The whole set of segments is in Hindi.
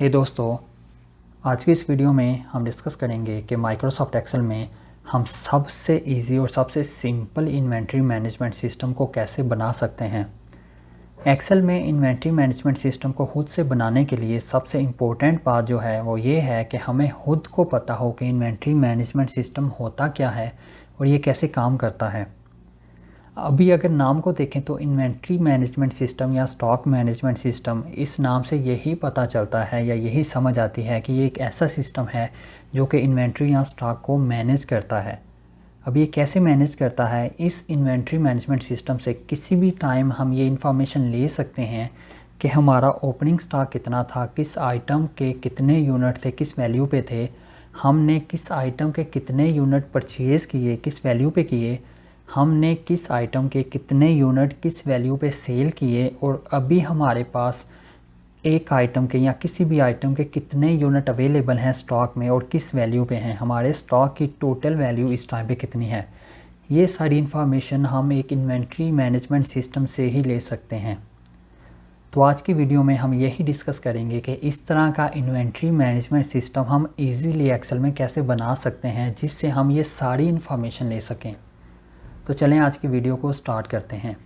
हे दोस्तों, आज की इस वीडियो में हम डिस्कस करेंगे कि माइक्रोसॉफ्ट एक्सेल में हम सबसे इजी और सबसे सिंपल इन्वेंट्री मैनेजमेंट सिस्टम को कैसे बना सकते हैं। एक्सेल में इन्वेंट्री मैनेजमेंट सिस्टम को खुद से बनाने के लिए सबसे इम्पोर्टेंट बात जो है वो ये है कि हमें खुद को पता हो कि इन्वेंट्री मैनेजमेंट सिस्टम होता क्या है और ये कैसे काम करता है। अभी अगर नाम को देखें तो इन्वेंट्री मैनेजमेंट सिस्टम या स्टॉक मैनेजमेंट सिस्टम, इस नाम से यही पता चलता है या यही समझ आती है कि ये एक ऐसा सिस्टम है जो कि इन्वेंट्री या स्टॉक को मैनेज करता है। अब ये कैसे मैनेज करता है, इस इन्वेंट्री मैनेजमेंट सिस्टम से किसी भी टाइम हम ये इन्फॉर्मेशन ले सकते हैं कि हमारा ओपनिंग स्टॉक कितना था, किस आइटम के कितने यूनिट थे, किस वैल्यू पे थे, हमने किस आइटम के कितने यूनिट परचेज़ किए, किस वैल्यू पे किए, हमने किस आइटम के कितने यूनिट किस वैल्यू पे सेल किए और अभी हमारे पास एक आइटम के या किसी भी आइटम के कितने यूनिट अवेलेबल हैं स्टॉक में और किस वैल्यू पे हैं, हमारे स्टॉक की टोटल वैल्यू इस टाइम पे कितनी है। ये सारी इन्फॉर्मेशन हम एक इन्वेंट्री मैनेजमेंट सिस्टम से ही ले सकते हैं। तो आज की वीडियो में हम यही डिस्कस करेंगे कि इस तरह का इन्वेंट्री मैनेजमेंट सिस्टम हम ईज़िली एक्सेल में कैसे बना सकते हैं जिससे हम ये सारी इन्फॉर्मेशन ले सकें। तो चलें आज की वीडियो को स्टार्ट करते हैं।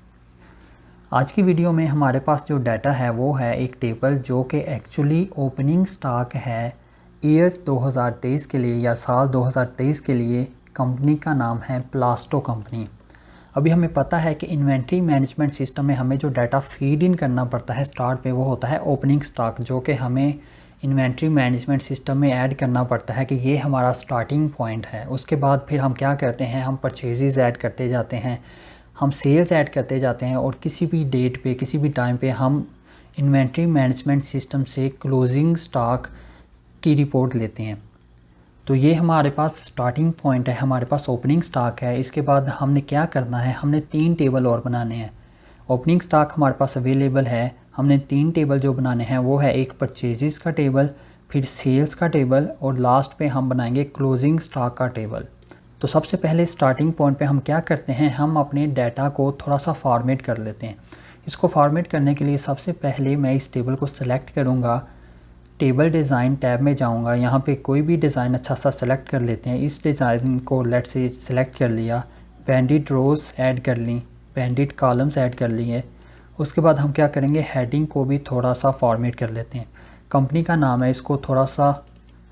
आज की वीडियो में हमारे पास जो डाटा है वो है एक टेबल जो कि एक्चुअली ओपनिंग स्टॉक है ईयर 2023 के लिए या साल 2023 के लिए। कंपनी का नाम है प्लास्टो कंपनी। अभी हमें पता है कि इन्वेंट्री मैनेजमेंट सिस्टम में हमें जो डाटा फीड इन करना पड़ता है स्टार्ट पे वो होता है ओपनिंग स्टॉक, जो कि हमें इन्वेंट्री मैनेजमेंट सिस्टम में ऐड करना पड़ता है कि ये हमारा स्टार्टिंग पॉइंट है। उसके बाद फिर हम क्या करते हैं, हम परचेजेस ऐड करते जाते हैं, हम सेल्स ऐड करते जाते हैं और किसी भी डेट पे किसी भी टाइम पे हम इन्वेंट्री मैनेजमेंट सिस्टम से क्लोजिंग स्टॉक की रिपोर्ट लेते हैं। तो ये हमारे पास स्टार्टिंग पॉइंट है, हमारे पास ओपनिंग स्टॉक है। इसके बाद हमने क्या करना है, हमने 3 टेबल और बनाने हैं। ओपनिंग स्टॉक हमारे पास अवेलेबल है, हमने 3 टेबल जो बनाने हैं वो है एक परचेजेस का टेबल, फिर सेल्स का टेबल और लास्ट पे हम बनाएंगे क्लोजिंग स्टॉक का टेबल। तो सबसे पहले स्टार्टिंग पॉइंट पे हम क्या करते हैं, हम अपने डाटा को थोड़ा सा फॉर्मेट कर लेते हैं। इसको फॉर्मेट करने के लिए सबसे पहले मैं इस टेबल को सिलेक्ट करूँगा, टेबल डिज़ाइन टैब में जाऊँगा, यहाँ पे कोई भी डिज़ाइन अच्छा सा सिलेक्ट कर लेते हैं। इस डिज़ाइन को लेट से सिलेक्ट कर लिया, बैंडेड रोज़ ऐड कर ली, बैंडेड कॉलम्स ऐड कर लिए। उसके बाद हम क्या करेंगे, हेडिंग को भी थोड़ा सा फॉर्मेट कर लेते हैं। कंपनी का नाम है, इसको थोड़ा सा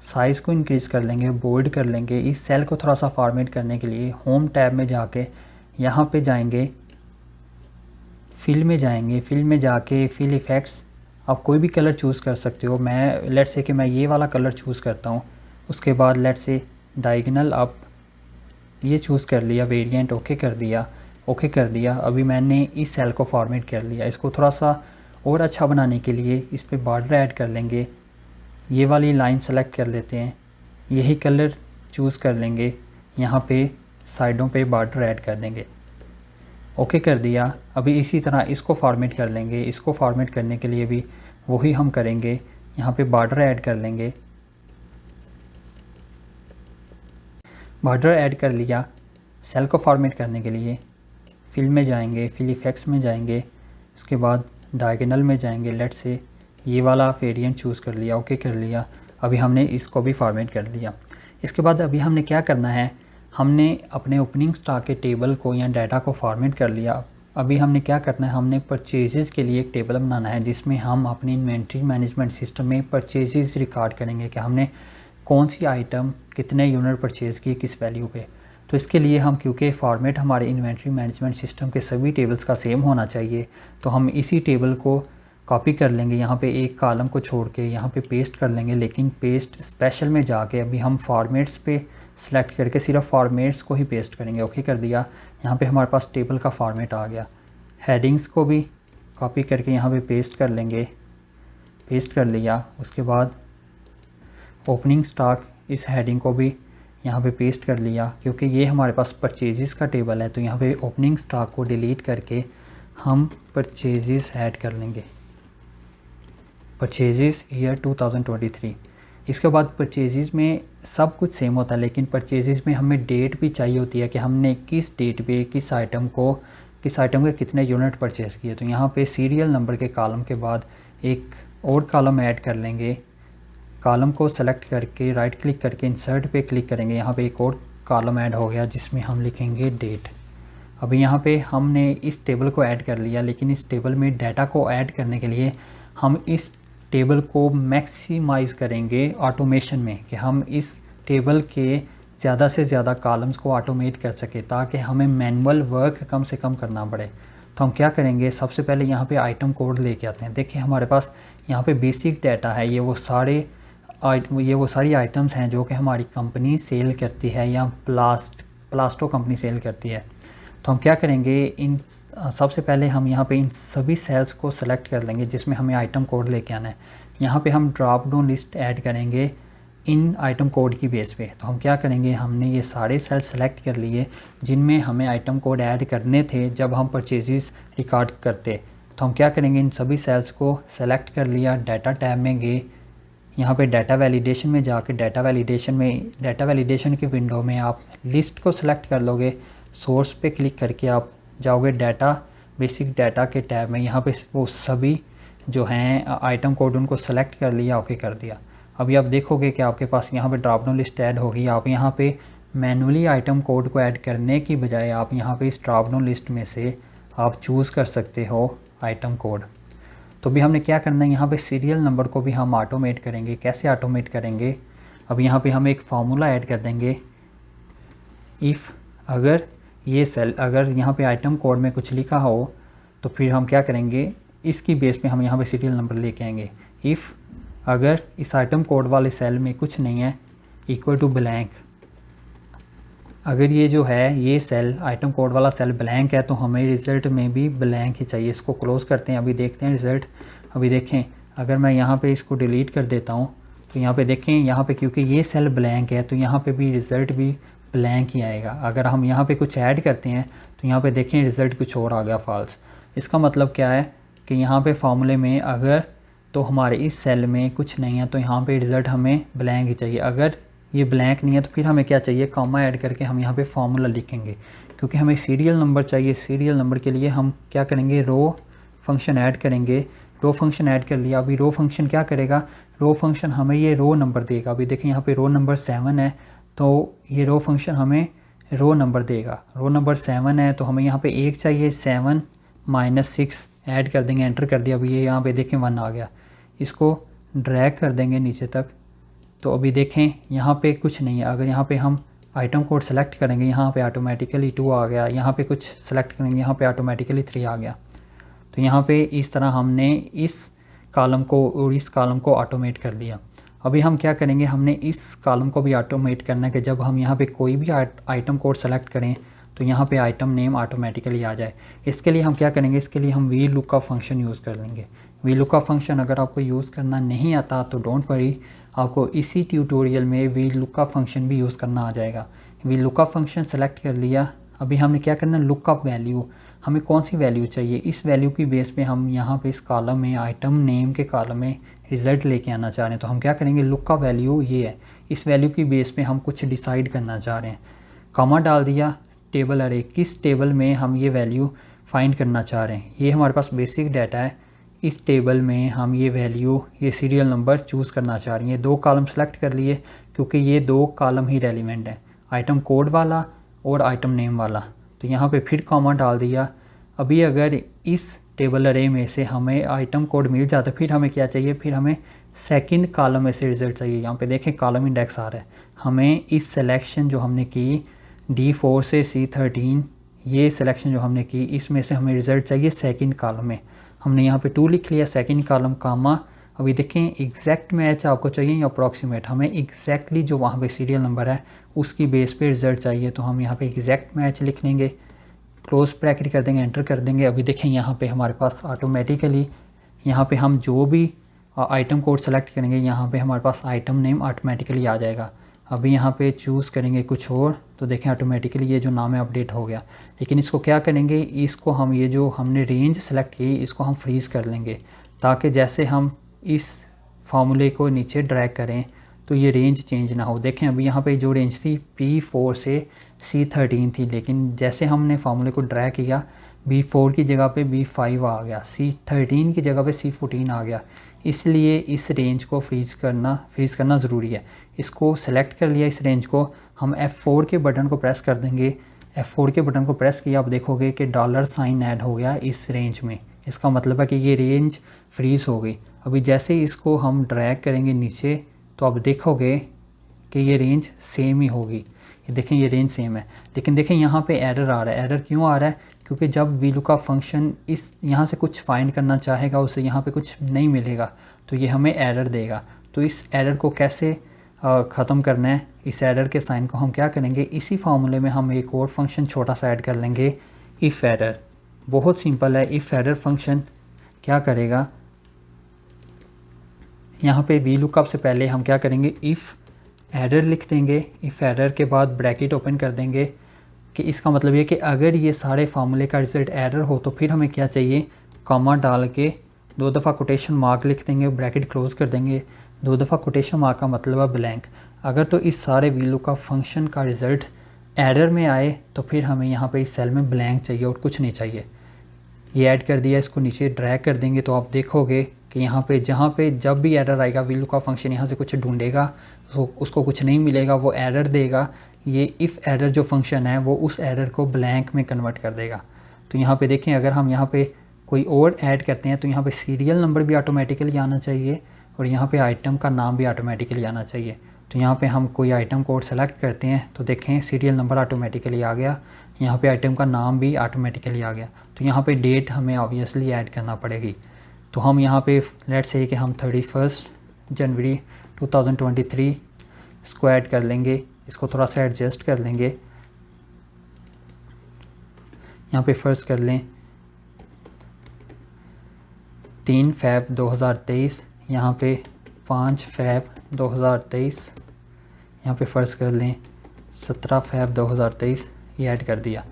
साइज़ को इंक्रीज़ कर लेंगे, बोल्ड कर लेंगे। इस सेल को थोड़ा सा फॉर्मेट करने के लिए होम टैब में जाके यहाँ पे जाएंगे, फिल में जाएंगे, फिल में जाके फिल इफ़ेक्ट्स, आप कोई भी कलर चूज़ कर सकते हो। मैं लेट से कि मैं ये वाला कलर चूज़ करता हूँ। उसके बाद लेट से डायगोनल अप ये चूज़ कर लिया, वेरिएंट ओके कर दिया, ओके कर दिया। अभी मैंने इस सेल को फॉर्मेट कर लिया। इसको थोड़ा सा और अच्छा बनाने के लिए इस पे बॉर्डर ऐड कर लेंगे, ये वाली लाइन सेलेक्ट कर लेते हैं, यही कलर चूज़ कर लेंगे, यहाँ पे साइडों पे बॉर्डर ऐड कर देंगे, ओके कर दिया। अभी इसी तरह इसको फॉर्मेट कर लेंगे। इसको फॉर्मेट करने के लिए भी वही हम करेंगे, यहाँ पे बॉर्डर ऐड कर लेंगे, बॉर्डर ऐड कर लिया। सेल को फॉर्मेट करने के लिए फिल में जाएंगे, फिल इफ़ेक्ट्स में जाएंगे, उसके बाद डायगोनल में जाएंगे, लेट से ये वाला वेरिएंट चूज़ कर लिया, ओके कर लिया। अभी हमने इसको भी फॉर्मेट कर लिया। इसके बाद अभी हमने क्या करना है, हमने अपने ओपनिंग स्टॉक के टेबल को या डाटा को फॉर्मेट कर लिया। अभी हमने क्या करना है, हमने परचेजेस के लिए एक टेबल बनाना है जिसमें हम अपनी इन्वेंट्री मैनेजमेंट सिस्टम में परचेजेस रिकॉर्ड करेंगे कि हमने कौन सी आइटम कितने यूनिट परचेज़ की किस वैल्यू पे। तो इसके लिए हम, क्योंकि फॉर्मेट हमारे इन्वेंट्री मैनेजमेंट सिस्टम के सभी टेबल्स का सेम होना चाहिए, तो हम इसी टेबल को कॉपी कर लेंगे, यहाँ पे एक कॉलम को छोड़ के यहाँ पे पेस्ट कर लेंगे। लेकिन पेस्ट स्पेशल में जाके अभी हम फॉर्मेट्स पे सेलेक्ट करके सिर्फ फॉर्मेट्स को ही पेस्ट करेंगे, ओके कर दिया। यहाँ पे हमारे पास टेबल का फॉर्मेट आ गया। हेडिंग्स को भी कॉपी करके यहाँ पे पेस्ट कर लेंगे, पेस्ट कर लिया। उसके बाद ओपनिंग स्टॉक, इस हेडिंग को भी यहाँ पे पेस्ट कर लिया। क्योंकि ये हमारे पास परचेजेस का टेबल है तो यहाँ पे ओपनिंग स्टॉक को डिलीट करके हम परचेजेस ऐड कर लेंगे, परचेजेस ईयर 2023। इसके बाद परचेजेस में सब कुछ सेम होता है, लेकिन परचेजेस में हमें डेट भी चाहिए होती है कि हमने किस डेट पे किस आइटम के कितने यूनिट परचेज़ किए। तो यहाँ पे सीरियल नंबर के कॉलम के बाद एक और कॉलम ऐड कर लेंगे कॉलम को सेलेक्ट करके राइट क्लिक करके इंसर्ट पे क्लिक करेंगे। यहाँ पे एक और कॉलम ऐड हो गया जिसमें हम लिखेंगे डेट। अभी यहाँ पे हमने इस टेबल को ऐड कर लिया, लेकिन इस टेबल में डाटा को ऐड करने के लिए हम इस टेबल को मैक्सिमाइज़ करेंगे ऑटोमेशन में, कि हम इस टेबल के ज़्यादा से ज़्यादा कॉलम्स को ऑटोमेट कर सके ताकि हमें मैनुअल वर्क कम से कम करना पड़े। तो हम क्या करेंगे, सबसे पहले यहाँ पे आइटम कोड लेके आते हैं। देखिए हमारे पास यहाँ पे बेसिक डाटा है, ये वो सारी आइटम्स हैं जो कि हमारी कंपनी सेल करती है या प्लास्टो कंपनी सेल करती है। तो हम क्या करेंगे, सबसे पहले हम यहाँ पे इन सभी सेल्स को सेलेक्ट कर लेंगे जिसमें हमें आइटम कोड लेके आना है। यहाँ पे हम ड्रॉप डाउन लिस्ट ऐड करेंगे इन आइटम कोड की बेस पे। तो हम क्या करेंगे, हमने ये सारे सेल सेलेक्ट कर लिए जिनमें हमें आइटम कोड ऐड करने थे जब हम परचेजेस रिकॉर्ड करते। तो हम क्या करेंगे, इन सभी सेल्स को सेलेक्ट कर लिया, डाटा टैब में गए, यहाँ पे डाटा वैलिडेशन में जाके डाटा वैलिडेशन की विंडो में आप लिस्ट को सिलेक्ट कर लोगे। सोर्स पे क्लिक करके आप जाओगे डाटा, बेसिक डाटा के टैब में, यहाँ पे वो सभी जो हैं आइटम कोड उनको सेलेक्ट कर लिया, ओके कर दिया। अभी आप देखोगे कि आपके पास यहाँ पे ड्रॉप डाउन लिस्ट ऐड होगी। आप यहाँ पे मैनुअली आइटम कोड को ऐड करने की बजाय आप यहाँ पे इस ड्रॉप डाउन लिस्ट में से आप चूज़ कर सकते हो आइटम कोड। तो भी हमने क्या करना है, यहाँ पे सीरियल नंबर को भी हम ऑटोमेट करेंगे। कैसे ऑटोमेट करेंगे, अब यहाँ पे हम एक फार्मूला ऐड कर देंगे। इफ़ अगर ये सेल, अगर यहाँ पे आइटम कोड में कुछ लिखा हो तो फिर हम क्या करेंगे, इसकी बेस पे हम यहाँ पे सीरियल नंबर लेके आएंगे। इफ़ अगर इस आइटम कोड वाले सेल में कुछ नहीं है, इक्वल टू ब्लैंक। अगर ये जो है ये सेल आइटम कोड वाला सेल ब्लैंक है तो हमें रिज़ल्ट में भी ब्लैंक ही चाहिए। इसको क्लोज़ करते हैं, अभी देखते हैं रिज़ल्ट। अभी देखें, अगर मैं यहाँ पे इसको डिलीट कर देता हूँ तो यहाँ पे देखें, यहाँ पे क्योंकि ये सेल ब्लैंक है तो यहाँ पे भी रिज़ल्ट भी ब्लैंक ही आएगा। अगर हम यहाँ पे कुछ ऐड करते हैं तो यहाँ पे देखें रिज़ल्ट कुछ और आ गया, फॉल्स। इसका मतलब क्या है कि यहाँ पे फार्मूले में अगर तो हमारे इस सेल में कुछ नहीं है तो यहाँ पे रिज़ल्ट हमें ब्लैंक ही चाहिए। अगर ये ब्लैंक नहीं है तो फिर हमें क्या चाहिए, कॉमा ऐड करके हम यहाँ पे फार्मूला लिखेंगे, क्योंकि हमें सीरियल नंबर चाहिए। सीरियल नंबर के लिए हम क्या करेंगे, रो फंक्शन ऐड करेंगे। रो फंक्शन ऐड कर लिया। अभी रो फंक्शन क्या करेगा, रो फंक्शन हमें ये रो नंबर देगा। अभी देखें यहाँ पे रो नंबर 7 है तो ये रो फंक्शन हमें रो नंबर देगा। रो नंबर 7 है तो हमें यहाँ पे 1 चाहिए, 7 - 6 ऐड कर देंगे, एंटर कर दिया। अभी ये यहाँ पे देखें 1 आ गया। इसको ड्रैग कर देंगे नीचे तक तो अभी देखें यहाँ पे कुछ नहीं है। अगर यहाँ पे हम आइटम कोड सेलेक्ट करेंगे, यहाँ पे ऑटोमेटिकली 2 आ गया। यहाँ पे कुछ सेलेक्ट करेंगे, यहाँ पे ऑटोमेटिकली 3 आ गया। तो यहाँ पे इस तरह हमने इस कॉलम को और इस कॉलम को ऑटोमेट कर दिया। अभी हम क्या करेंगे, हमने इस कॉलम को भी ऑटोमेट करना है कि जब हम यहाँ पे कोई भी आइटम कोड सेलेक्ट करें तो यहाँ पे आइटम नेम ऑटोमेटिकली आ जाए। इसके लिए हम क्या करेंगे, इसके लिए हम वी लुकअप फंक्शन यूज़ कर लेंगे। वी लुकअप फंक्शन अगर आपको यूज़ करना नहीं आता तो डोंट वरी, आपको इसी ट्यूटोरियल में वी लुकअप फंक्शन भी यूज़ करना आ जाएगा। वी लुकअप फंक्शन सेलेक्ट कर लिया। अभी हमने क्या करना, लुकअप वैल्यू, हमें कौन सी वैल्यू चाहिए, इस वैल्यू की बेस पे हम यहाँ पे इस कॉलम में आइटम नेम के कॉलम में रिज़ल्ट लेके आना चाह रहे हैं। तो हम क्या करेंगे, लुकअप वैल्यू ये है, इस वैल्यू की बेस पे हम कुछ डिसाइड करना चाह रहे हैं। कॉमा डाल दिया, टेबल अरे, किस टेबल में हम ये वैल्यू फाइंड करना चाह रहे हैं। ये हमारे पास बेसिक डाटा है, इस टेबल में हम ये वैल्यू, ये सीरियल नंबर चूज़ करना चाह रही हैं। 2 कॉलम सेलेक्ट कर लिए क्योंकि ये 2 कॉलम ही रेलिवेंट है, आइटम कोड वाला और आइटम नेम वाला। तो यहाँ पे फिर कॉमा डाल दिया। अभी अगर इस टेबल अरे में से हमें आइटम कोड मिल जाता है, फिर हमें क्या चाहिए, फिर हमें सेकंड कॉलम में से रिज़ल्ट चाहिए। यहाँ पे देखें कॉलम इंडेक्स आ रहा है। हमें इस सिलेक्शन जो हमने की D4 से C13, ये सिलेक्शन जो हमने की, इसमें से हमें रिज़ल्ट चाहिए सेकंड कॉलम में। हमने यहाँ पे 2 लिख लिया, सेकंड कॉलम कामा। अभी देखें एग्जैक्ट मैच आपको चाहिए या अप्रॉक्सीमेट, हमें एग्जैक्टली जो वहाँ पे सीरियल नंबर है उसकी बेस पे रिज़ल्ट चाहिए। तो हम यहाँ पे एग्जैक्ट मैच लिख लेंगे, क्लोज ब्रैकेट कर देंगे, एंटर कर देंगे। अभी देखें यहाँ पे हमारे पास ऑटोमेटिकली यहाँ पे हम जो भी आइटम कोड सेलेक्ट करेंगे यहाँ पे हमारे पास आइटम नेम ऑटोमेटिकली आ जाएगा। अभी यहाँ पे चूज़ करेंगे कुछ और तो देखें ऑटोमेटिकली ये जो नाम है अपडेट हो गया। लेकिन इसको क्या करेंगे, इसको हम ये जो हमने रेंज सेलेक्ट की इसको हम फ्रीज़ कर लेंगे ताकि जैसे हम इस फार्मूले को नीचे ड्रैग करें तो ये रेंज चेंज ना हो। देखें अभी यहाँ पे जो रेंज थी P4 से C13 थी, लेकिन जैसे हमने फार्मूले को ड्रैग किया B4 की जगह पे B5 आ गया, C13 की जगह पे C14 आ गया। इसलिए इस रेंज को फ्रीज़ करना ज़रूरी है। इसको सेलेक्ट कर लिया, इस रेंज को हम F4 के बटन को प्रेस कर देंगे। F4 के बटन को प्रेस किया, आप देखोगे कि डॉलर साइन ऐड हो गया इस रेंज में। इसका मतलब है कि ये रेंज फ्रीज़ हो गई। अभी जैसे ही इसको हम ड्रैग करेंगे नीचे तो आप देखोगे कि ये रेंज सेम ही होगी। ये देखें, ये रेंज सेम है, लेकिन देखें यहाँ पे एरर आ रहा है। एरर क्यों आ रहा है? क्योंकि जब VLOOKUP फंक्शन इस यहाँ से कुछ फाइंड करना चाहेगा, उसे यहाँ पे कुछ नहीं मिलेगा तो ये हमें एरर देगा। तो इस एरर को कैसे ख़त्म करना है? इस एरर के साइन को हम क्या करेंगे, इसी फार्मूले में हम एक और फंक्शन छोटा सा ऐड कर लेंगे, इफ़ एरर। बहुत सिंपल है। इफ़ एरर फंक्शन क्या करेगा, यहाँ पे VLOOKUP से पहले हम क्या करेंगे, इफ़ एरर लिख देंगे। इफ़ एरर के बाद ब्रैकेट ओपन कर देंगे कि इसका मतलब ये कि अगर ये सारे फार्मूले का रिज़ल्ट एरर हो तो फिर हमें क्या चाहिए, कॉमा डाल के 2 दफ़ा कोटेशन मार्क लिख देंगे, ब्रैकेट क्लोज़ कर देंगे। 2 दफ़ा कोटेशन मार्क का मतलब है ब्लैंक। अगर तो इस सारे VLOOKUP फंक्शन का रिज़ल्ट एरर में आए तो फिर हमें यहाँ पे इस सेल में ब्लैंक चाहिए और कुछ नहीं चाहिए। ये ऐड कर दिया, इसको नीचे ड्रैग कर देंगे तो आप देखोगे कि यहाँ पे जब भी एरर आएगा VLOOKUP फंक्शन यहाँ से कुछ ढूंढेगा, तो उसको कुछ नहीं मिलेगा, वो एरर देगा। ये इफ़ एरर जो फंक्शन है वो उस एरर को ब्लैंक में कन्वर्ट कर देगा। तो यहाँ पे देखें, अगर हम यहाँ पे कोई और ऐड करते हैं तो यहाँ पे सीरियल नंबर भी ऑटोमेटिकली आना चाहिए और यहाँ पे आइटम का नाम भी ऑटोमेटिकली आना चाहिए। तो यहाँ पे हम कोई आइटम कोड सेलेक्ट करते हैं तो देखें सीरियल नंबर ऑटोमेटिकली आ गया, यहाँ पे आइटम का नाम भी ऑटोमेटिकली आ गया। तो यहाँ पे डेट हमें ऑब्वियसली ऐड करना पड़ेगी। तो हम यहाँ पे लेट्स से कि हम 31 जनवरी 2023 इसको ऐड कर लेंगे। इसको थोड़ा सा एडजस्ट कर लेंगे। यहाँ पे फर्स्ट कर लें 3 फ़रवरी 2023, यहाँ पे 5 फ़रवरी 2023, यहाँ पे फर्स्ट कर लें 17 फ़रवरी 2023, ये ऐड कर दिया।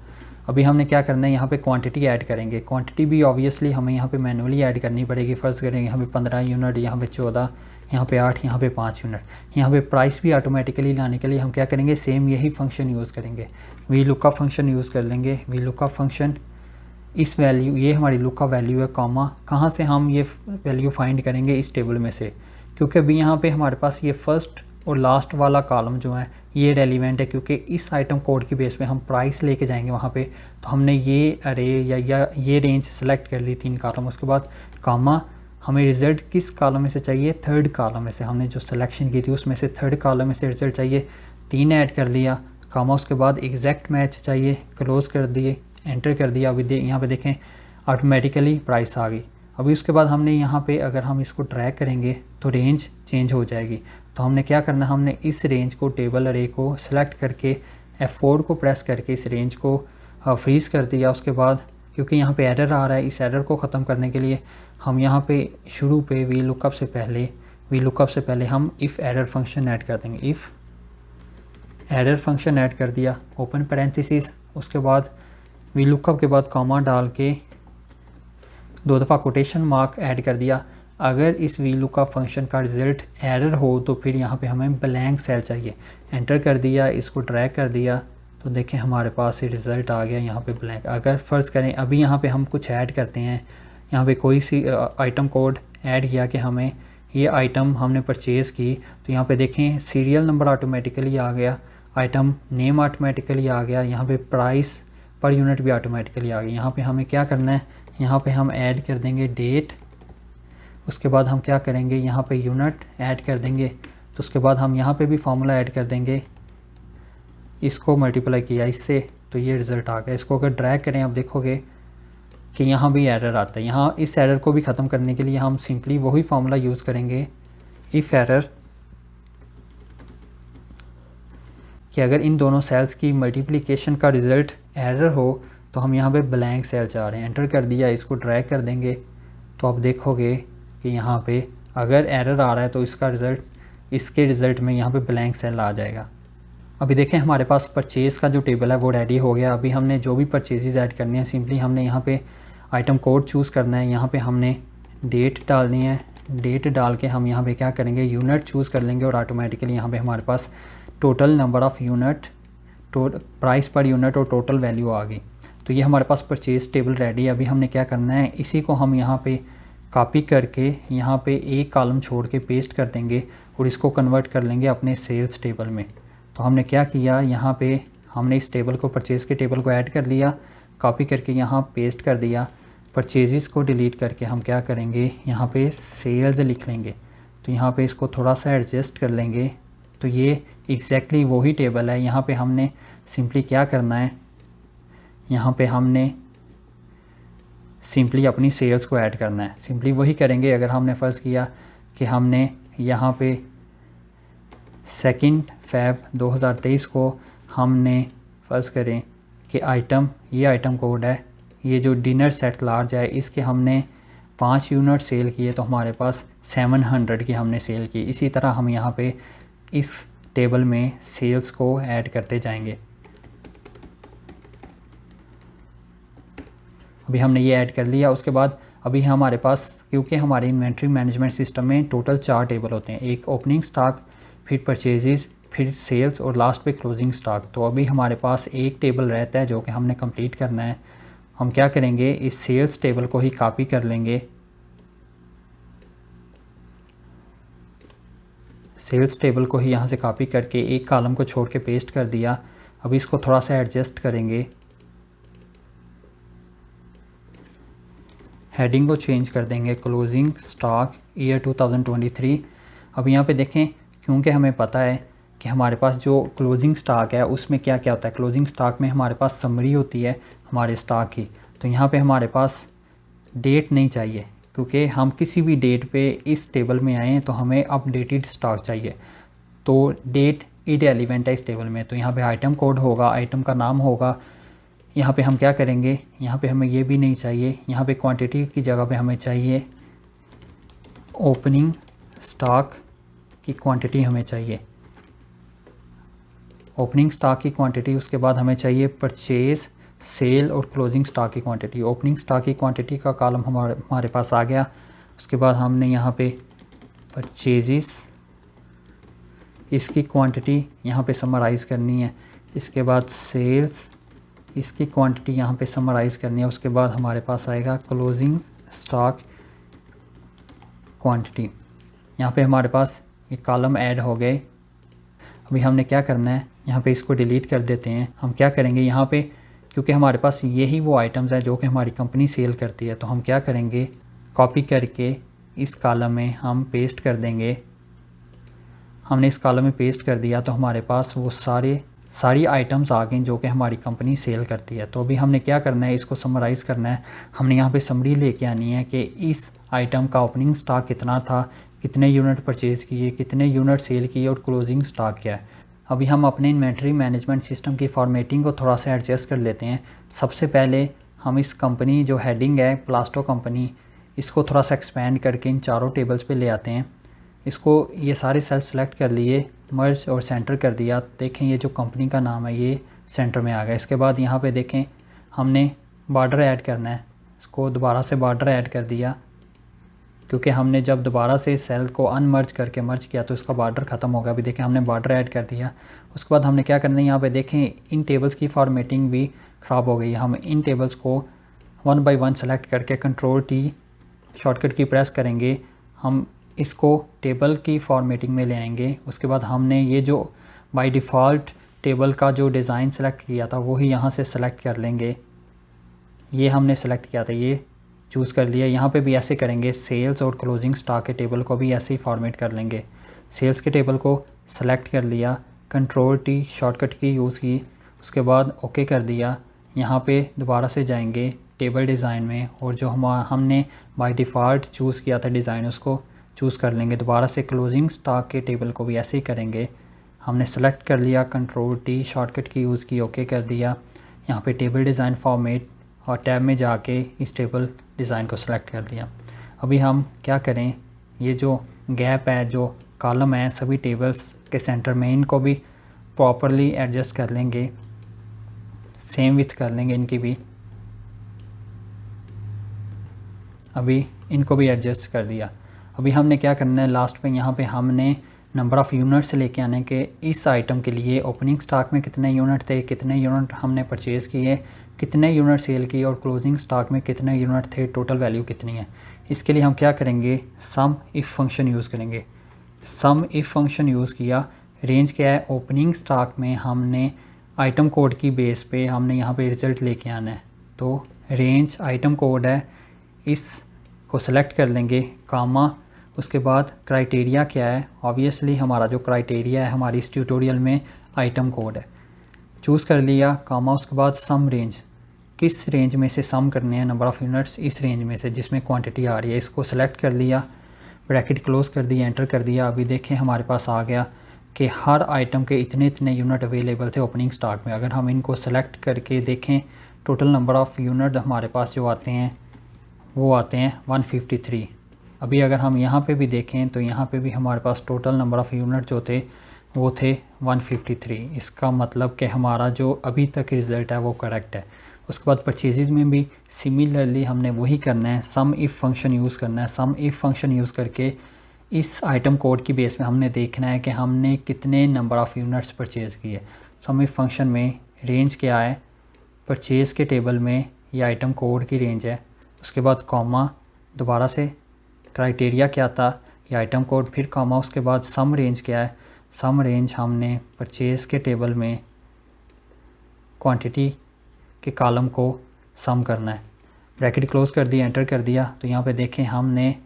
अभी हमने क्या करना है, यहाँ पे क्वांटिटी ऐड करेंगे। क्वांटिटी भी ऑब्वियसली हमें यहाँ पे मैनुअली ऐड करनी पड़ेगी। फर्स्ट करेंगे यहाँ पे 15 यूनिट, यहाँ पे 14, यहाँ पे 8, यहाँ पे 5 यूनिट। यहाँ पे प्राइस भी ऑटोमेटिकली लाने के लिए हम क्या करेंगे, सेम यही फंक्शन यूज़ करेंगे, VLOOKUP फंक्शन यूज़ कर लेंगे। VLOOKUP फंक्शन इस वैल्यू, ये हमारी लुकअप वैल्यू है, कॉमा कहाँ से हम ये वैल्यू फाइंड करेंगे, इस टेबल में से, क्योंकि अभी यहाँ पे हमारे पास ये फर्स्ट और लास्ट वाला कॉलम जो है ये रेलिवेंट है, क्योंकि इस आइटम कोड की बेस पे हम प्राइस लेके जाएंगे वहाँ पे। तो हमने ये अरे या ये रेंज सेलेक्ट कर ली 3 कॉलम। उसके बाद कॉमा हमें रिज़ल्ट किस कॉलम में से चाहिए, 3rd कॉलम में से। हमने जो सिलेक्शन की थी उसमें से 3rd कॉलम में से रिज़ल्ट चाहिए, 3 ऐड कर लिया, कॉमा उसके बाद एग्जैक्ट मैच चाहिए, क्लोज़ कर दिए, एंटर कर दिया। अभी यहाँ पे देखें ऑटोमेटिकली प्राइस आ गई। अभी उसके बाद हमने यहाँ पे अगर हम इसको ड्रैग करेंगे तो रेंज चेंज हो जाएगी। तो हमने क्या करना, हमने इस रेंज को, टेबल अरे को सिलेक्ट करके F4 को प्रेस करके इस रेंज को फ्रीज़ कर दिया। उसके बाद क्योंकि यहाँ पे एरर आ रहा है, इस एरर को ख़त्म करने के लिए हम यहाँ पे शुरू पे VLOOKUP से पहले हम इफ़ एरर फंक्शन ऐड कर देंगे। इफ़ एरर फंक्शन ऐड कर दिया, ओपन पैरेंथेसिस, उसके बाद VLOOKUP के बाद कॉमा डाल के 2 दफ़ा कोटेशन मार्क ऐड कर दिया। अगर इस VLOOKUP फंक्शन का रिज़ल्ट एरर हो तो फिर यहाँ पे हमें ब्लैंक सेल चाहिए, एंटर कर दिया, इसको ड्रैग कर दिया तो देखें हमारे पास ये रिज़ल्ट आ गया यहाँ पे ब्लैंक। अगर फ़र्ज़ करें अभी यहाँ पे हम कुछ ऐड करते हैं, यहाँ पे कोई सी आइटम कोड ऐड किया कि हमें ये आइटम हमने परचेज़ की, तो यहाँ पे देखें सीरियल नंबर ऑटोमेटिकली आ गया, आइटम नेम ऑटोमेटिकली आ गया, यहाँ पे प्राइस पर यूनिट भी ऑटोमेटिकली आ गई। यहाँ पे हमें क्या करना है, यहाँ पे हम ऐड कर देंगे डेट, उसके बाद हम क्या करेंगे, यहाँ पे यूनिट ऐड कर देंगे, तो उसके बाद हम यहाँ पे भी फार्मूला ऐड कर देंगे, इसको मल्टीप्लाई किया इससे तो ये रिज़ल्ट आ गया। इसको अगर ड्रैग करें आप देखोगे कि यहाँ भी एरर आता है। यहाँ इस एरर को भी ख़त्म करने के लिए हम सिंपली वही फार्मूला यूज़ करेंगे, इफ़ एरर, कि अगर इन दोनों सेल्स की मल्टीप्लिकेशन का रिज़ल्ट एरर हो तो हम यहाँ पे ब्लैंक सेल चाह रहे हैं, एंटर कर दिया, इसको ड्रैग कर देंगे तो आप देखोगे कि यहाँ पे अगर एरर आ रहा है तो इसका रिज़ल्ट, इसके रिज़ल्ट में यहाँ पे ब्लैंक सेल आ जाएगा। अभी देखें हमारे पास परचेज़ का जो टेबल है वो रेडी हो गया। अभी हमने जो भी परचेज़ ऐड करनी है, सिंपली हमने यहाँ पे आइटम कोड चूज़ करना है, यहाँ पे हमने डेट डालनी है, डेट डाल के हम यहाँ पे क्या करेंगे, यूनिट चूज़ कर लेंगे और ऑटोमेटिकली यहाँ पे हमारे पास total number of unit, price per unit और टोटल वैल्यू आ गई। तो ये हमारे पास परचेज़ टेबल रेडी है। अभी हमने क्या करना है, इसी को हम यहाँ पे कॉपी करके यहाँ पे एक कॉलम छोड़ के पेस्ट कर देंगे और इसको कन्वर्ट कर लेंगे अपने सेल्स टेबल में। तो हमने क्या किया, यहाँ पे हमने इस टेबल को, परचेज़ के टेबल को ऐड कर दिया, कॉपी करके यहाँ पेस्ट कर दिया। परचेज़ को डिलीट करके हम क्या करेंगे, यहाँ पे सेल्स लिख लेंगे। तो यहाँ पे इसको थोड़ा सा एडजस्ट कर लेंगे। तो ये एग्जैक्टली वही टेबल है। यहाँ पे हमने सिंपली क्या करना है, यहाँ पे हमने सिंपली अपनी सेल्स को ऐड करना है। सिंपली वही करेंगे। अगर हमने फ़र्ज़ किया कि हमने यहाँ पे 2 फ़रवरी 2023 को हमने फ़र्ज़ करें कि आइटम, ये आइटम कोड है, ये जो डिनर सेट लार्ज है, इसके हमने 5 यूनिट सेल किए तो हमारे पास 700 की हमने सेल की। इसी तरह हम यहाँ पे इस टेबल में सेल्स को ऐड करते जाएंगे। अभी हमने ये ऐड कर लिया। उसके बाद अभी हमारे पास, क्योंकि हमारे इन्वेंट्री मैनेजमेंट सिस्टम में टोटल 4 टेबल होते हैं, एक ओपनिंग स्टॉक, फिर परचेजेस, फिर सेल्स और लास्ट पे क्लोजिंग स्टॉक। तो अभी हमारे पास एक टेबल रहता है जो कि हमने कंप्लीट करना है। हम क्या करेंगे, इस सेल्स टेबल को ही कॉपी कर लेंगे। सेल्स टेबल को ही यहाँ से कॉपी करके एक कॉलम को छोड़ के पेस्ट कर दिया। अभी इसको थोड़ा सा एडजस्ट करेंगे, हेडिंग को चेंज कर देंगे, क्लोजिंग स्टॉक ईयर 2023। अब यहाँ पे देखें, क्योंकि हमें पता है कि हमारे पास जो क्लोजिंग स्टॉक है उसमें क्या क्या होता है। क्लोजिंग स्टॉक में हमारे पास समरी होती है हमारे स्टॉक की। तो यहाँ पे हमारे पास डेट नहीं चाहिए, क्योंकि हम किसी भी डेट पे इस टेबल में आए हैं तो हमें अपडेटेड स्टॉक चाहिए। तो डेट इररिलेवेंट है इस टेबल में। तो यहाँ पे आइटम कोड होगा, आइटम का नाम होगा। यहाँ पे हम क्या करेंगे, यहाँ पे हमें ये भी नहीं चाहिए। यहाँ पे क्वांटिटी की जगह पे हमें चाहिए ओपनिंग स्टॉक की क्वांटिटी हमें चाहिए, ओपनिंग स्टॉक की क्वांटिटी। उसके बाद हमें चाहिए परचेज़, सेल और क्लोजिंग स्टॉक की क्वांटिटी। ओपनिंग स्टॉक की क्वांटिटी का कॉलम हमारे पास आ गया। उसके बाद हमने यहाँ पे परचेज़, इसकी क्वांटिटी यहाँ पे समराइज़ करनी है। इसके बाद सेल्स, इसकी क्वांटिटी यहाँ पे समराइज़ करनी है। उसके बाद हमारे पास आएगा क्लोजिंग स्टॉक क्वांटिटी। यहाँ पे हमारे पास ये कॉलम ऐड हो गए। अभी हमने क्या करना है, यहाँ पे इसको डिलीट कर देते हैं। हम क्या करेंगे, यहाँ पे क्योंकि हमारे पास यही वो आइटम्स हैं जो कि हमारी कंपनी सेल करती है, तो हम क्या करेंगे, कॉपी करके इस कॉलम में हम पेस्ट कर देंगे। हमने इस कॉलम में पेस्ट कर दिया तो हमारे पास वो सारी आइटम्स आ गई जो कि हमारी कंपनी सेल करती है। तो अभी हमने क्या करना है, इसको समराइज़ करना है। हमने यहाँ पे समरी लेके आनी है कि इस आइटम का ओपनिंग स्टॉक कितना था, कितने यूनिट परचेज़ किए, कितने यूनिट सेल किए और क्लोजिंग स्टॉक क्या है। अभी हम अपने इन्वेंट्री मैनेजमेंट सिस्टम की फॉर्मेटिंग को थोड़ा सा एडजस्ट कर लेते हैं। सबसे पहले हम इस कंपनी जो हेडिंग है प्लास्टो कंपनी, इसको थोड़ा सा एक्सपेंड करके इन चारों टेबल्स पे ले आते हैं। इसको ये सारे सेल सेलेक्ट कर लिए, मर्ज और सेंटर कर दिया। देखें ये जो कंपनी का नाम है ये सेंटर में आ गया। इसके बाद यहाँ पे देखें हमने बॉर्डर ऐड करना है, इसको दोबारा से बॉर्डर ऐड कर दिया, क्योंकि हमने जब दोबारा से सेल को अनमर्ज करके मर्ज किया तो इसका बॉर्डर ख़त्म हो गया। अभी देखें हमने बॉर्डर ऐड कर दिया। उसके बाद हमने क्या करना है, यहाँ पे देखें इन टेबल्स की फॉर्मेटिंग भी ख़राब हो गई। हम इन टेबल्स को 1 बाय 1 सेलेक्ट करके Ctrl+T शॉर्टकट की प्रेस करेंगे। हम इसको टेबल की फॉर्मेटिंग में ले आएंगे। उसके बाद हमने ये जो बाय डिफ़ॉल्ट टेबल का जो डिज़ाइन सेलेक्ट किया था वही यहाँ से सेलेक्ट कर लेंगे। ये हमने सेलेक्ट किया था, ये चूज़ कर लिया। यहाँ पे भी ऐसे करेंगे, सेल्स और क्लोजिंग स्टॉक के टेबल को भी ऐसे ही फॉर्मेट कर लेंगे। सेल्स के टेबल को सेलेक्ट कर लिया, Ctrl+T शॉर्टकट की यूज़ की, उसके बाद ओके कर दिया। यहाँ पे दोबारा से जाएंगे टेबल डिज़ाइन में और जो हमने बाय डिफ़ॉल्ट चूज़ किया था डिज़ाइन उसको चूज़ कर लेंगे। दोबारा से क्लोजिंग स्टॉक के टेबल को भी ऐसे ही करेंगे। हमने सेलेक्ट कर लिया, Ctrl+T शॉर्टकट की यूज़ की, ओके कर दिया। यहाँ पे टेबल डिज़ाइन फॉर्मेट और टैब में जाके इस टेबल डिज़ाइन को सेलेक्ट कर दिया। अभी हम क्या करें, ये जो गैप है, जो कॉलम है सभी टेबल्स के सेंटर में, इनको भी प्रॉपरली एडजस्ट कर लेंगे, सेम विथ कर लेंगे इनकी भी। अभी इनको भी एडजस्ट कर दिया। अभी हमने क्या करना है, लास्ट पे यहाँ पे हमने नंबर ऑफ़ यूनिट्स लेके आने के इस आइटम के लिए ओपनिंग स्टॉक में कितने यूनिट थे, कितने यूनिट हमने परचेज़ किए, कितने यूनिट सेल किए और क्लोजिंग स्टॉक में कितने यूनिट थे, टोटल वैल्यू कितनी है, इसके लिए हम क्या करेंगे, सम इफ़ फंक्शन यूज़ करेंगे। सम इफ़ फंक्शन यूज़ किया, रेंज क्या है, ओपनिंग स्टॉक में हमने आइटम कोड की बेस पे हमने यहाँ पे रिज़ल्ट लेके आना है। तो रेंज आइटम कोड है, इसको सेलेक्ट कर लेंगे, कामा, उसके बाद क्राइटेरिया क्या है, ऑब्वियसली हमारा जो क्राइटेरिया है हमारी इस ट्यूटोरियल में आइटम कोड है, चूज़ कर लिया, कामा, उसके बाद सम रेंज, किस रेंज में से सम करने हैं नंबर ऑफ़ यूनिट्स, इस रेंज में से जिसमें क्वांटिटी आ रही है, इसको सेलेक्ट कर लिया, ब्रैकेट क्लोज़ कर दिया, एंटर कर दिया। अभी देखें हमारे पास आ गया कि हर आइटम के इतने इतने यूनिट अवेलेबल थे ओपनिंग स्टॉक में। अगर हम इनको सेलेक्ट करके देखें, टोटल नंबर ऑफ़ यूनिट हमारे पास जो आते हैं वो आते हैं 153। अभी अगर हम यहाँ पे भी देखें तो यहाँ पे भी हमारे पास टोटल नंबर ऑफ़ यूनिट जो थे वो थे 153। इसका मतलब कि हमारा जो अभी तक रिज़ल्ट है वो करेक्ट है। उसके बाद परचेजेज़ में भी सिमिलरली हमने वही करना है, सम इफ़ फंक्शन यूज़ करना है। सम इफ़ फंक्शन यूज़ करके इस आइटम कोड की बेस में हमने देखना है कि हमने कितने नंबर ऑफ़ यूनिट्स परचेज़ किए। सम इफ़ फंक्शन में रेंज क्या है, परचेज़ के टेबल में ये आइटम कोड की रेंज है, उसके बाद कॉमा, दोबारा से क्राइटेरिया क्या था, ये आइटम कोड, फिर कॉमा, उसके बाद सम रेंज क्या है, सम रेंज हमने परचेज़ के टेबल में क्वांटिटी के कॉलम को सम करना है। ब्रैकेट क्लोज़ कर दिया, एंटर कर दिया। तो यहाँ पे देखें हमने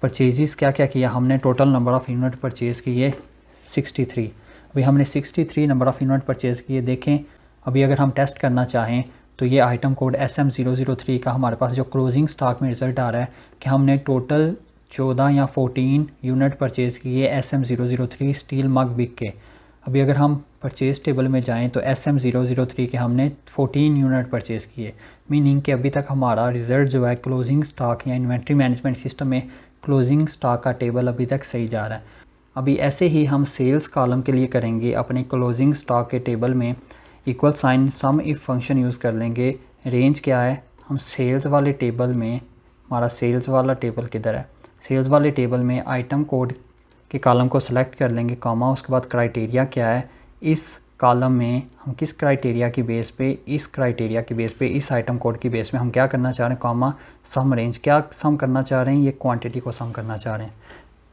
परचेज़ क्या क्या किया, हमने total number of unit purchase किए 63। अभी हमने 63 नंबर ऑफ़ यूनिट परचेज़ किए। देखें अभी अगर हम टेस्ट करना चाहें तो ये आइटम कोड SM003 का हमारे पास जो क्लोजिंग स्टॉक में रिज़ल्ट आ रहा है कि हमने टोटल 14 या 14 यूनिट परचेज़ किए SM003 स्टील मग बिग के। अभी अगर हम परचेज़ टेबल में जाएं तो SM003 के हमने 14 यूनिट परचेज़ किए, मीनिंग कि अभी तक हमारा रिज़ल्ट जो है क्लोजिंग स्टॉक या इन्वेंट्री मैनेजमेंट सिस्टम में क्लोजिंग स्टॉक का टेबल अभी तक सही जा रहा है। अभी ऐसे ही हम सेल्स कॉलम के लिए करेंगे, अपने क्लोजिंग स्टॉक के टेबल में equal sign sum if function use कर लेंगे। रेंज क्या है, हम सेल्स वाले टेबल में, हमारा सेल्स वाला टेबल किधर है, सेल्स वाले टेबल में आइटम कोड के कॉलम को सिलेक्ट कर लेंगे, कॉमा, उसके बाद क्राइटेरिया क्या है, इस कॉलम में हम किस क्राइटेरिया की बेस पे, इस क्राइटेरिया की बेस पे, इस आइटम कोड की बेस पे हम क्या करना चाह रहे हैं, कॉमा, सम रेंज, क्या सम करना चाह रहे हैं, ये क्वांटिटी को सम करना चाह रहे हैं।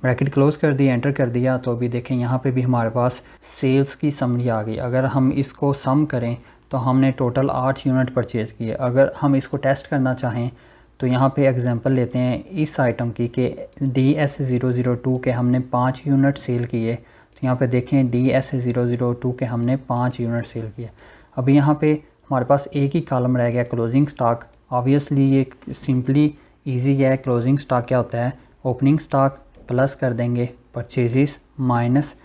ब्रैकेट क्लोज़ कर दिया, एंटर कर दिया। तो अभी देखें यहाँ पे भी हमारे पास सेल्स की समरी आ गई। अगर हम इसको सम करें तो हमने टोटल 8 यूनिट परचेज़ किए। अगर हम इसको टेस्ट करना चाहें तो यहाँ पे एग्जांपल लेते हैं इस आइटम की कि DS002 के हमने 5 यूनिट सेल किए। तो यहाँ पे देखें DS002 के हमने 5 यूनिट सेल किए। अभी यहाँ पे हमारे पास एक ही कॉलम रह गया, क्लोजिंग स्टॉक। ऑब्वियसली ये सिंपली ईजी है। क्लोजिंग स्टॉक क्या होता है, ओपनिंग स्टॉक प्लस कर देंगे परचेजेस माइनस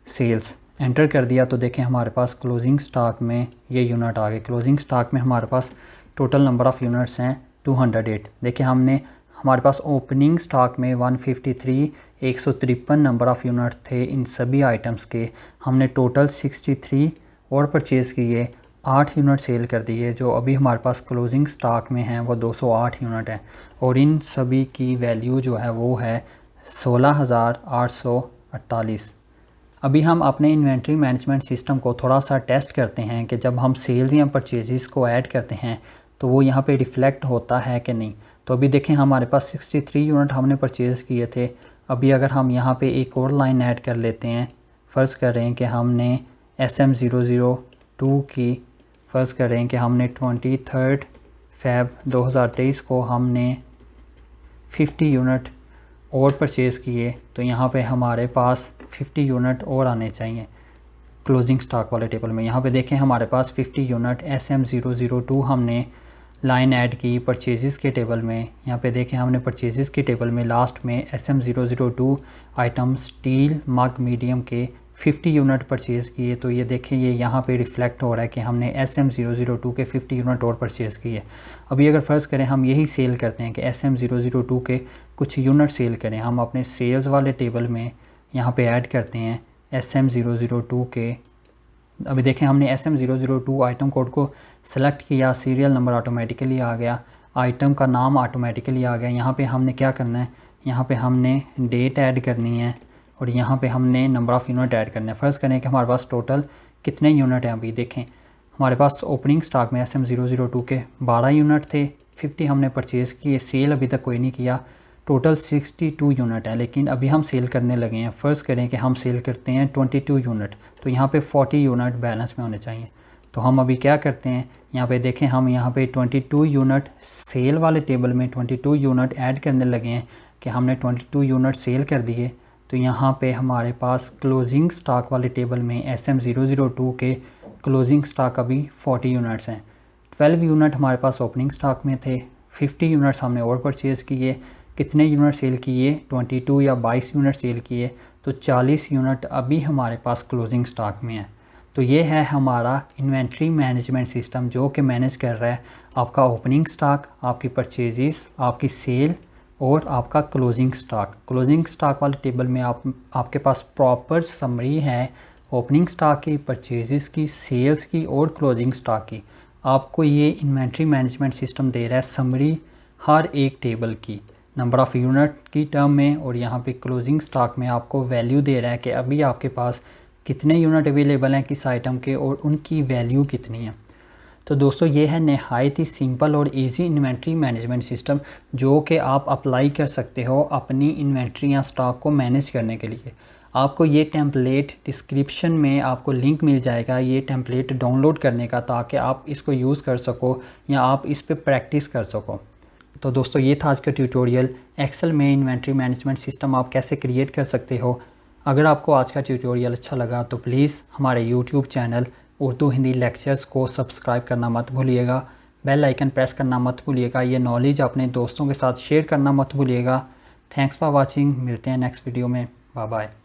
सेल्स, एंटर कर दिया। तो देखें हमारे पास क्लोजिंग स्टॉक में ये यूनिट आ गए। क्लोजिंग स्टॉक में हमारे पास टोटल नंबर ऑफ़ यूनिट्स हैं 208। देखिए हमने, हमारे पास ओपनिंग स्टॉक में 153 153 नंबर ऑफ़ यूनिट थे इन सभी आइटम्स के। हमने टोटल 63 और परचेज़ किए, 8 यूनिट सेल कर दिए। जो अभी हमारे पास क्लोजिंग स्टॉक में हैं वो 208 यूनिट हैं और इन सभी की वैल्यू जो है वो है 16,848। अभी हम अपने इन्वेंट्री मैनेजमेंट सिस्टम को थोड़ा सा टेस्ट करते हैं कि जब हम सेल्स या परचेजेस को ऐड करते हैं तो वो यहाँ पे रिफ़्लेक्ट होता है कि नहीं। तो अभी देखें हमारे पास 63 यूनिट हमने परचेज़ किए थे। अभी अगर हम यहाँ पे एक और लाइन ऐड कर लेते हैं, फ़र्ज़ कर रहे हैं कि हमने SM002 की, फ़र्ज़ कर रहे हैं कि हमने 23 फ़रवरी 2023 को हमने 50 यूनिट और परचेज़ किए। तो यहाँ पे हमारे पास 50 यूनिट और आने चाहिए क्लोजिंग स्टॉक वाले टेबल में। यहाँ पे देखें हमारे पास 50 यूनिट SM002 हमने लाइन ऐड की परचेज़ के टेबल में। यहाँ पे देखें हमने परचेज़ के टेबल में लास्ट में SM002 आइटम स्टील मग मीडियम के 50 यूनिट परचेज़ किए। तो ये देखें ये यहाँ पे रिफ़्लेक्ट हो रहा है कि हमने SM002 के 50 यूनिट और परचेज़ किए। अभी अगर फ़र्ज़ करें हम यही सेल करते हैं कि SM002 के कुछ यूनिट सेल करें, हम अपने सेल्स वाले टेबल में यहाँ पे ऐड करते हैं SM002 के। अभी देखें हमने SM002 आइटम कोड को सेलेक्ट किया, सीरियल नंबर ऑटोमेटिकली आ गया, आइटम का नाम ऑटोमेटिकली आ गया। यहाँ पे हमने क्या करना है, यहाँ पे हमने डेट ऐड करनी है और यहाँ पे हमने नंबर ऑफ़ यूनिट ऐड करना है। फ़र्ज़ करें कि हमारे पास टोटल कितने यूनिट हैं। अभी देखें हमारे पास ओपनिंग स्टॉक में SM002 के 12 यूनिट थे, 50 हमने परचेज़ किए, सेल अभी तक कोई नहीं किया। टोटल 62 यूनिट है, लेकिन अभी हम सेल करने लगे हैं। फ़र्ज़ करें कि हम सेल करते हैं 22 यूनिट, तो यहाँ पे 40 यूनिट बैलेंस में होने चाहिए। तो हम अभी क्या करते हैं, यहाँ पे देखें, हम यहाँ पे 22 यूनिट सेल वाले टेबल में 22 यूनिट ऐड करने लगे हैं कि हमने 22 यूनिट सेल कर दिए। तो यहाँ पे हमारे पास क्लोजिंग स्टॉक वाले टेबल में SM002 के क्लोजिंग स्टॉक अभी 40 यूनिट्स हैं। 12 यूनिट हमारे पास ओपनिंग स्टॉक में थे, 50 यूनिट्स हमने और परचेज़ किए। कितने यूनिट सेल किए, 22 या 22 यूनिट सेल किए, तो 40 यूनिट अभी हमारे पास क्लोजिंग स्टॉक में है। तो ये है हमारा इन्वेंट्री मैनेजमेंट सिस्टम, जो कि मैनेज कर रहा है आपका ओपनिंग स्टॉक, आपकी परचेजेस, आपकी सेल और आपका क्लोजिंग स्टॉक। क्लोजिंग स्टॉक वाले टेबल में आपके पास प्रॉपर समरी है ओपनिंग स्टॉक की, परचेजेस की, सेल्स की और क्लोजिंग स्टॉक की। आपको ये इन्वेंट्री मैनेजमेंट सिस्टम दे रहा है समरी हर एक टेबल की, नंबर ऑफ़ यूनिट की टर्म में, और यहाँ पे क्लोजिंग स्टॉक में आपको वैल्यू दे रहा है कि अभी आपके पास कितने यूनिट अवेलेबल हैं किस आइटम के और उनकी वैल्यू कितनी है। तो दोस्तों ये है नहायत ही सिंपल और इजी इन्वेंट्री मैनेजमेंट सिस्टम, जो कि आप अप्लाई कर सकते हो अपनी इन्वेंट्री या स्टॉक को मैनेज करने के लिए। आपको ये टेम्पलेट डिस्क्रिप्शन में आपको लिंक मिल जाएगा ये टेम्पलेट डाउनलोड करने का, ताकि आप इसको यूज़ कर सको या आप इस पर प्रैक्टिस कर सको। तो दोस्तों ये था आज का ट्यूटोरियल, एक्सेल में इन्वेंट्री मैनेजमेंट सिस्टम आप कैसे क्रिएट कर सकते हो। अगर आपको आज का ट्यूटोरियल अच्छा लगा तो प्लीज़ हमारे YouTube channel Urdu Hindi lectures को सब्सक्राइब करना मत भूलिएगा, बेल आइकन प्रेस करना मत भूलिएगा, ये नॉलेज अपने दोस्तों के साथ शेयर करना मत भूलिएगा। थैंक्स फॉर वाचिंग, मिलते हैं नेक्स्ट वीडियो में, बाय बाय।